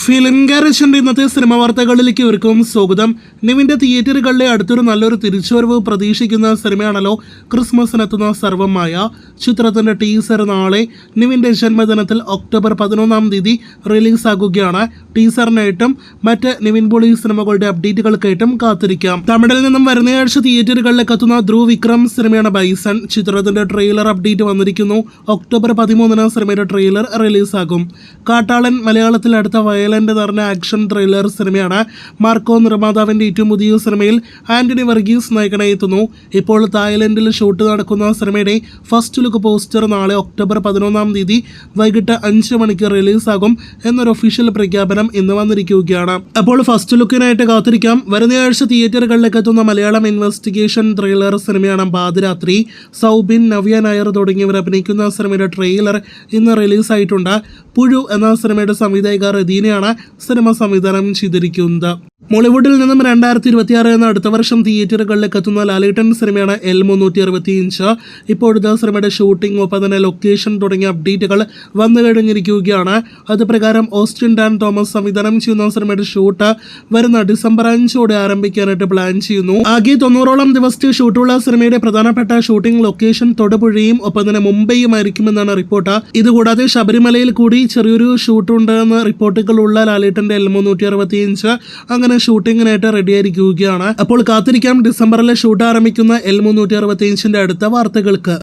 Film ഗാരേജിന്റെ ഇന്നത്തെ cinema വാർത്തകളിലേക്ക് ഇവർക്കും സ്വാഗതം. നിവിന്റെ തിയേറ്ററുകളിലെ അടുത്തൊരു നല്ലൊരു തിരിച്ചുവരവ് പ്രതീക്ഷിക്കുന്ന സിനിമയാണല്ലോ ക്രിസ്മസിനെത്തുന്ന സർവമായ. ചിത്രത്തിന്റെ ടീസർ നാളെ നിവിന്റെ ജന്മദിനത്തിൽ ഒക്ടോബർ 11 റിലീസാകുകയാണ്. ടീസറിനായിട്ടും മറ്റ് നിവിൻ പോളി സിനിമകളുടെ അപ്ഡേറ്റുകൾക്കായിട്ടും കാത്തിരിക്കാം. തമിഴിൽ നിന്നും വരുന്നയാഴ്ച തിയേറ്ററുകളിലേക്ക് എത്തുന്ന ധ്രുവ് വിക്രം സിനിമയാണ് ബൈസൺ. ചിത്രത്തിന്റെ ട്രെയിലർ അപ്ഡേറ്റ് വന്നിരിക്കുന്നു. ഒക്ടോബർ 13 സിനിമയുടെ ട്രെയിലർ റിലീസാകും. കാട്ടാളൻ മലയാളത്തിൽ അടുത്ത വയലന്റ് നിറഞ്ഞ ആക്ഷൻ ത്രില്ലർ സിനിമയാണ്. മാർക്കോ നിർമ്മാതാവിന്റെ ഏറ്റവും പുതിയ സിനിമയിൽ ആന്റണി വർഗീസ് നായകനായി എത്തുന്നു. ഇപ്പോൾ തായ്ലൻഡിൽ ഷൂട്ട് നടക്കുന്ന സിനിമയുടെ ഫസ്റ്റ് ലുക്ക് പോസ്റ്റർ നാളെ ഒക്ടോബർ 11 വൈകിട്ട് 5 മണിക്ക് റിലീസാകും എന്നൊരു ഒഫീഷ്യൽ പ്രഖ്യാപനം ഇന്ന് വന്നിരിക്കുകയാണ്. അപ്പോൾ ഫസ്റ്റ് ലുക്കിനായിട്ട് കാത്തിരിക്കാം. വരുന്നയാഴ്ച തിയേറ്ററുകളിലേക്ക് എത്തുന്ന മലയാളം ഇൻവെസ്റ്റിഗേഷൻ ത്രില്ലർ സിനിമയാണ് പാതിരാത്രി. സൗബിൻ, നവ്യ നായർ തുടങ്ങിയവർ അഭിനയിക്കുന്ന സിനിമയുടെ ട്രെയിലർ ഇന്ന് റിലീസായിട്ടുണ്ട്. പുഴു എന്ന സിനിമയുടെ സംവിധായിക റദീനയാണ് സിനിമ സംവിധാനം ചെയ്തിരിക്കുന്നത്. മോളിവുഡിൽ നിന്നും 2026 എന്ന അടുത്ത വർഷം തിയേറ്ററുകളിലേക്ക് എത്തുന്ന ലാലേട്ടൻ സിനിമയാണ് L365. ഇപ്പോഴത്തെ സിനിമയുടെ ഷൂട്ടിംഗ്, ഒപ്പം തന്നെ ലൊക്കേഷൻ തുടങ്ങിയ അപ്ഡേറ്റുകൾ വന്നു കഴിഞ്ഞിരിക്കുകയാണ്. അത് പ്രകാരം ഓസ്റ്റിൻ ഡാൻ തോമസ് സംവിധാനം ചെയ്യുന്ന സിനിമയുടെ ഷൂട്ട് വരുന്ന ഡിസംബർ 5 ആരംഭിക്കാനായിട്ട് പ്ലാൻ ചെയ്യുന്നു. ആകെ 90ഓളം ദിവസത്തെ ഷൂട്ടുള്ള സിനിമയുടെ പ്രധാനപ്പെട്ട ഷൂട്ടിംഗ് ലൊക്കേഷൻ തൊടുപുഴയും ഒപ്പം തന്നെ മുംബൈയുമായിരിക്കുമെന്നാണ് റിപ്പോർട്ട്. ഇതുകൂടാതെ ശബരിമലയിൽ കൂടി ചെറിയൊരു ഷൂട്ടുണ്ടെന്ന് റിപ്പോർട്ടുകളുള്ള ലാലേട്ടന്റെ L365 അങ്ങനെ ഷൂട്ടിങ്ങിനായിട്ട് റെഡിയായിരിക്കുകയാണ്. അപ്പോൾ കാത്തിരിക്കാം ഡിസംബറിലെ ഷൂട്ട് ആരംഭിക്കുന്ന L365 അടുത്ത വാർത്തകൾക്ക്.